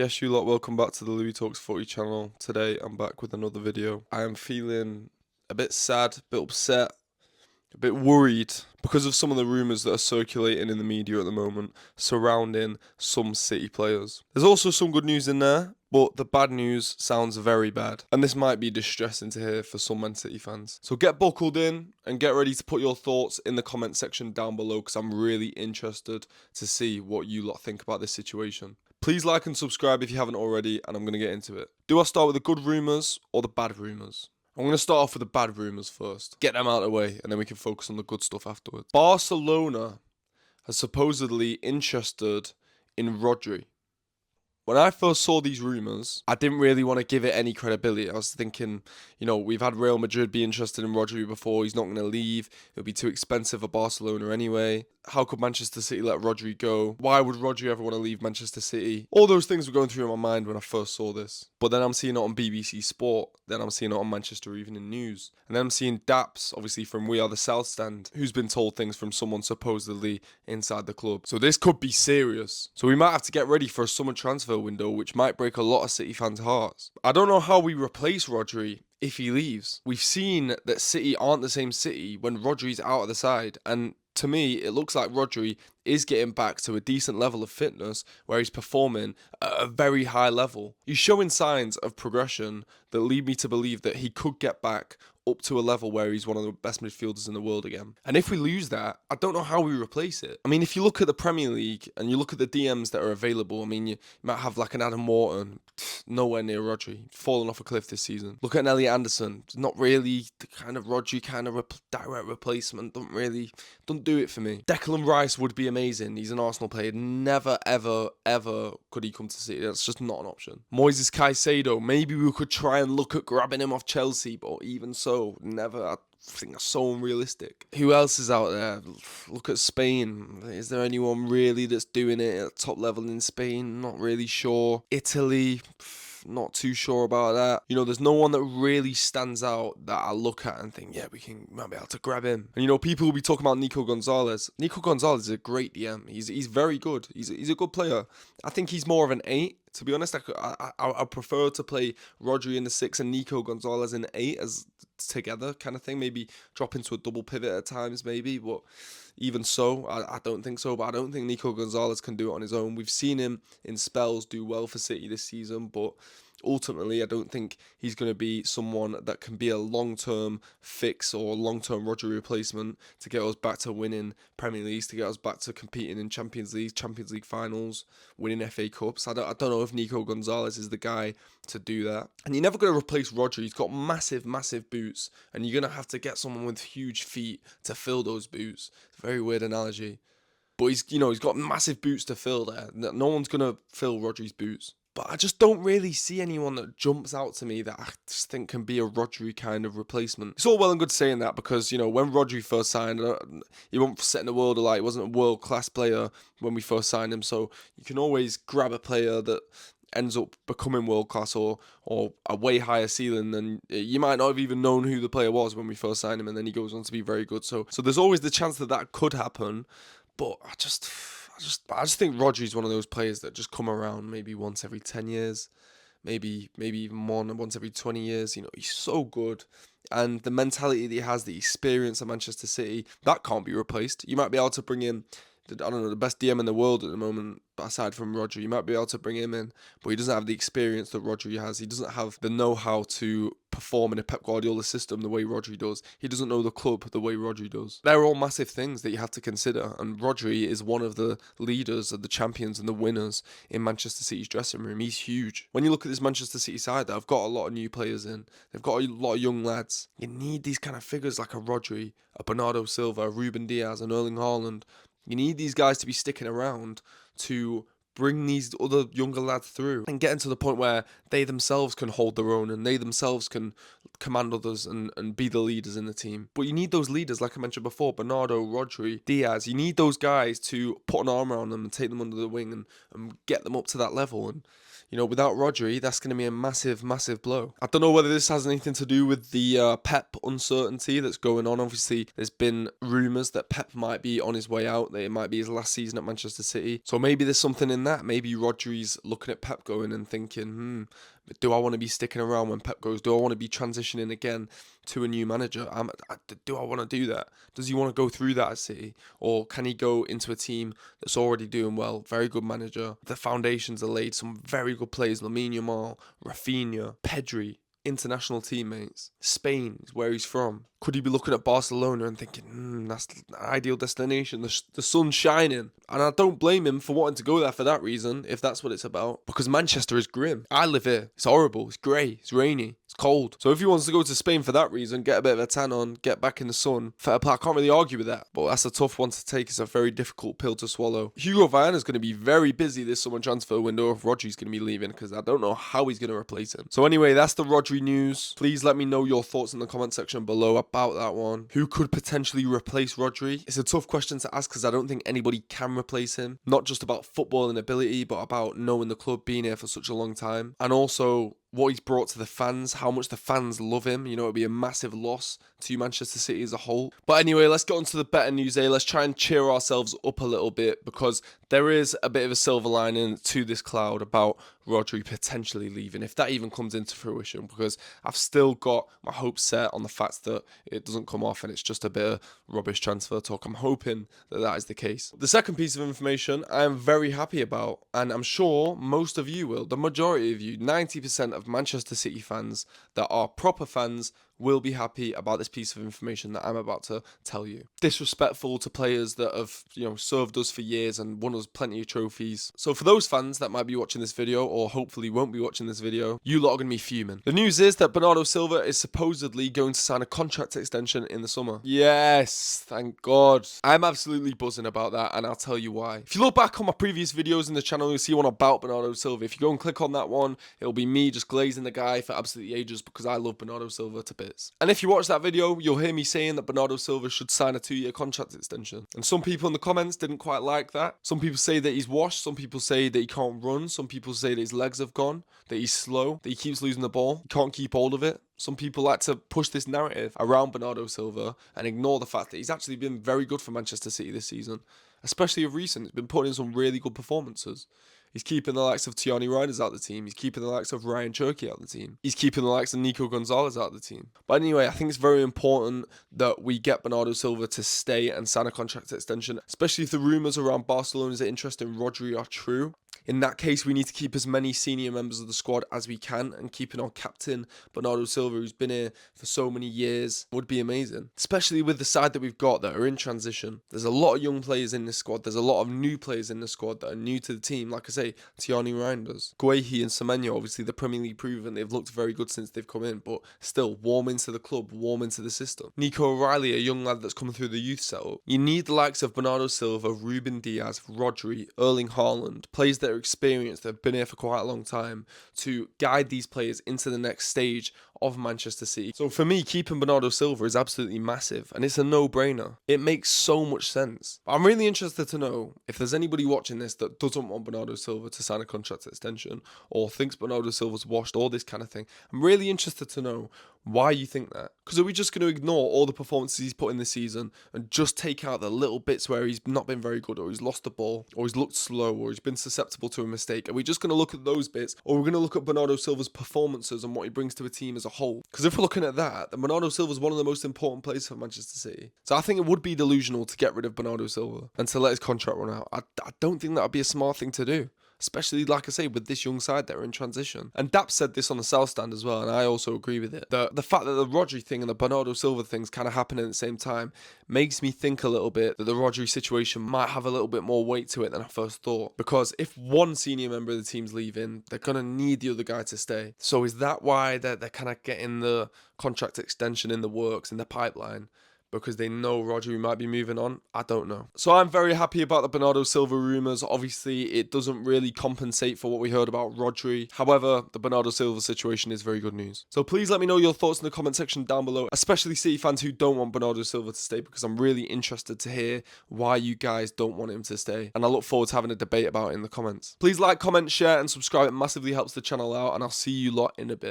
Yes, you lot, welcome back to the Louis Talks Footy channel. Today I'm back with another video. I am feeling a bit sad, a bit upset, a bit worried because of some of the rumours that are circulating in the media at the moment surrounding some City players. There's also some good news in there, but the bad news sounds very bad. And this might be distressing to hear for some Man City fans. So get buckled in and get ready to put your thoughts in the comment section down below because I'm really interested to see what you lot think about this situation. Please like and subscribe if you haven't already, and I'm going to get into it. Do I start with the good rumours or the bad rumours? I'm going to start off with the bad rumours first. Get them out of the way, and then we can focus on the good stuff afterwards. Barcelona has supposedly interested in Rodri. When I first saw these rumours, I didn't really want to give it any credibility. I was thinking, we've had Real Madrid be interested in Rodri before. He's not going to leave. It'll be too expensive for Barcelona anyway. How could Manchester City let Rodri go? Why would Rodri ever want to leave Manchester City? All those things were going through my mind when I first saw this. But then I'm seeing it on BBC Sport. Then I'm seeing it on Manchester Evening News. And then I'm seeing Daps, obviously from We Are the South Stand, who's been told things from someone supposedly inside the club. So this could be serious. So we might have to get ready for a summer transfer window, which might break a lot of City fans' hearts. I don't know how we replace Rodri if he leaves. We've seen that City aren't the same City when Rodri's out of the side, and to me, it looks like Rodri is getting back to a decent level of fitness where he's performing at a very high level. He's showing signs of progression that lead me to believe that he could get back up to a level where he's one of the best midfielders in the world again. And if we lose that, I don't know how we replace it. I mean, if you look at the Premier League and you look at the DMs that are available, I mean, you might have like an Adam Wharton, nowhere near Rodri, fallen off a cliff this season. Look at an Elliot Anderson, not really the kind of Rodri kind of direct replacement, don't do it for me. Declan Rice would be amazing. He's an Arsenal player. Never, ever, ever could he come to City. That's just not an option. Moises Caicedo, maybe we could try and look at grabbing him off Chelsea, but even so, never. I think that's so unrealistic. Who else is out there? Look at Spain. Is there anyone really that's doing it at top level in Spain? Not really sure. Italy, not too sure about that. There's no one that really stands out that I look at and think, yeah, we might be able to grab him. And people will be talking about Nico Gonzalez. Nico Gonzalez is a great DM. He's very good. He's a good player. I think he's more of an 8. To be honest, I prefer to play Rodri in the 6 and Nico Gonzalez in the 8 as together kind of thing. Maybe drop into a double pivot at times, maybe. But even so, I don't think so. But I don't think Nico Gonzalez can do it on his own. We've seen him in spells do well for City this season, but ultimately, I don't think he's going to be someone that can be a long-term fix or long-term Rodri replacement to get us back to winning Premier Leagues, to get us back to competing in Champions League finals, winning FA Cups. I don't know if Nico Gonzalez is the guy to do that. And you're never going to replace Rodri. He's got massive, massive boots, and you're going to have to get someone with huge feet to fill those boots. Very weird analogy. But he's got massive boots to fill there. No one's going to fill Rodri's boots. But I just don't really see anyone that jumps out to me that I just think can be a Rodri kind of replacement. It's all well and good saying that because, when Rodri first signed, he wasn't setting the world alight. He wasn't a world-class player when we first signed him. So you can always grab a player that ends up becoming world-class or a way higher ceiling than you might not have even known who the player was when we first signed him, and then he goes on to be very good. So there's always the chance that could happen, but I just think Rodri's one of those players that just come around maybe once every 10 years, maybe even once every 20 years. He's so good. And the mentality that he has, the experience at Manchester City, that can't be replaced. You might be able to bring in, the best DM in the world at the moment, aside from Rodri. You might be able to bring him in, but he doesn't have the experience that Rodri has. He doesn't have the know-how to perform in a Pep Guardiola system the way Rodri does. He doesn't know the club the way Rodri does. They're all massive things that you have to consider, and Rodri is one of the leaders of the champions and the winners in Manchester City's dressing room. He's huge. When you look at this Manchester City side, they've got a lot of new players in. They've got a lot of young lads. You need these kind of figures like a Rodri, a Bernardo Silva, a Ruben Diaz, an Erling Haaland. You need these guys to be sticking around to bring these other younger lads through and getting to the point where they themselves can hold their own and they themselves can command others and be the leaders in the team. But you need those leaders, like I mentioned before, Bernardo, Rodri, Diaz. You need those guys to put an arm around them and take them under the wing and get them up to that level. And without Rodri, that's going to be a massive, massive blow. I don't know whether this has anything to do with the Pep uncertainty that's going on. Obviously, there's been rumours that Pep might be on his way out, that it might be his last season at Manchester City. So maybe there's something in that. that, maybe Rodri's looking at Pep going and thinking, do I want to be sticking around when Pep goes? Do I want to be transitioning again to a new manager? Do I want to do that? Does he want to go through that at City? Or can he go into a team that's already doing well? Very good manager. The foundations are laid. Some very good players. Lamine Yamal, Rafinha, Pedri. International teammates. Spain is where he's from. Could he be looking at Barcelona and thinking, that's the ideal destination, the sun's shining? And I don't blame him for wanting to go there for that reason, if that's what it's about. Because Manchester is grim. I live here. It's horrible. It's grey. It's rainy. It's cold. So if he wants to go to Spain for that reason, get a bit of a tan on, get back in the sun, fair play. I can't really argue with that. But that's a tough one to take. It's a very difficult pill to swallow. Hugo Viana's going to be very busy this summer transfer window if Rodri's going to be leaving, because I don't know how he's going to replace him. So anyway, that's the Rodri news. Please let me know your thoughts in the comment section below about that one. Who could potentially replace Rodri? It's a tough question to ask because I don't think anybody can replace him. Not just about footballing ability, but about knowing the club, being here for such a long time. And also what he's brought to the fans, how much the fans love him. You know, it'd be a massive loss to Manchester City as a whole. But anyway, let's get on to the better news, eh? Let's try and cheer ourselves up a little bit, because there is a bit of a silver lining to this cloud about Rodri potentially leaving, if that even comes into fruition, because I've still got my hopes set on the fact that it doesn't come off and it's just a bit of rubbish transfer talk. I'm hoping that that is the case. The second piece of information I am very happy about, and I'm sure most of you will, the majority of you, 90% of Manchester City fans that are proper fans, will be happy about this piece of information that I'm about to tell you. Disrespectful to players that have, served us for years and won us plenty of trophies. So for those fans that might be watching this video, or hopefully won't be watching this video, you lot are going to be fuming. The news is that Bernardo Silva is supposedly going to sign a contract extension in the summer. Yes, thank God. I'm absolutely buzzing about that, and I'll tell you why. If you look back on my previous videos in the channel, you'll see one about Bernardo Silva. If you go and click on that one, it'll be me just glazing the guy for absolutely ages, because I love Bernardo Silva to bits. And if you watch that video, you'll hear me saying that Bernardo Silva should sign a 2-year contract extension. And some people in the comments didn't quite like that. Some people say that he's washed. Some people say that he can't run. Some people say that his legs have gone, that he's slow, that he keeps losing the ball, he can't keep hold of it. Some people like to push this narrative around Bernardo Silva and ignore the fact that he's actually been very good for Manchester City this season, especially of recent. He's been putting in some really good performances. He's keeping the likes of Tierney Reinders out of the team. He's keeping the likes of Ryan Cherky out of the team. He's keeping the likes of Nico Gonzalez out of the team. But anyway, I think it's very important that we get Bernardo Silva to stay and sign a contract extension, especially if the rumours around Barcelona's interest in Rodri are true. In that case, we need to keep as many senior members of the squad as we can, and keeping our captain, Bernardo Silva, who's been here for so many years, would be amazing. Especially with the side that we've got that are in transition. There's a lot of young players in this squad. There's a lot of new players in the squad that are new to the team. Like I say, Tierney Reinders, Guehi and Semenyo, obviously the Premier League proven. They've looked very good since they've come in, but still warm into the club, warm into the system. Nico O'Reilly, a young lad that's coming through the youth setup. You need the likes of Bernardo Silva, Ruben Diaz, Rodri, Erling Haaland, players that are experienced, that have been here for quite a long time, to guide these players into the next stage of Manchester City. So for me, keeping Bernardo Silva is absolutely massive, and it's a no-brainer. It makes so much sense. But I'm really interested to know if there's anybody watching this that doesn't want Bernardo Silva to sign a contract extension, or thinks Bernardo Silva's washed, all this kind of thing. I'm really interested to know why you think that. Because are we just going to ignore all the performances he's put in this season and just take out the little bits where he's not been very good, or he's lost the ball, or he's looked slow, or he's been susceptible to a mistake? Are we just going to look at those bits, or we're going to look at Bernardo Silva's performances and what he brings to a team as a whole? Because if we're looking at that, then Bernardo Silva is one of the most important players for Manchester City. So I think it would be delusional to get rid of Bernardo Silva and to let his contract run out. I don't think that would be a smart thing to do. Especially, like I say, with this young side that are in transition. And Dap said this on the South Stand as well, and I also agree with it. The fact that the Rodri thing and the Bernardo Silva things kind of happen at the same time makes me think a little bit that the Rodri situation might have a little bit more weight to it than I first thought. Because if one senior member of the team's leaving, they're going to need the other guy to stay. So is that why they're kind of getting the contract extension in the works, in the pipeline? Because they know Rodri might be moving on? I don't know. So I'm very happy about the Bernardo Silva rumours. Obviously, it doesn't really compensate for what we heard about Rodri. However, the Bernardo Silva situation is very good news. So please let me know your thoughts in the comment section down below, especially City fans who don't want Bernardo Silva to stay, because I'm really interested to hear why you guys don't want him to stay. And I look forward to having a debate about it in the comments. Please like, comment, share, and subscribe. It massively helps the channel out, and I'll see you lot in a bit.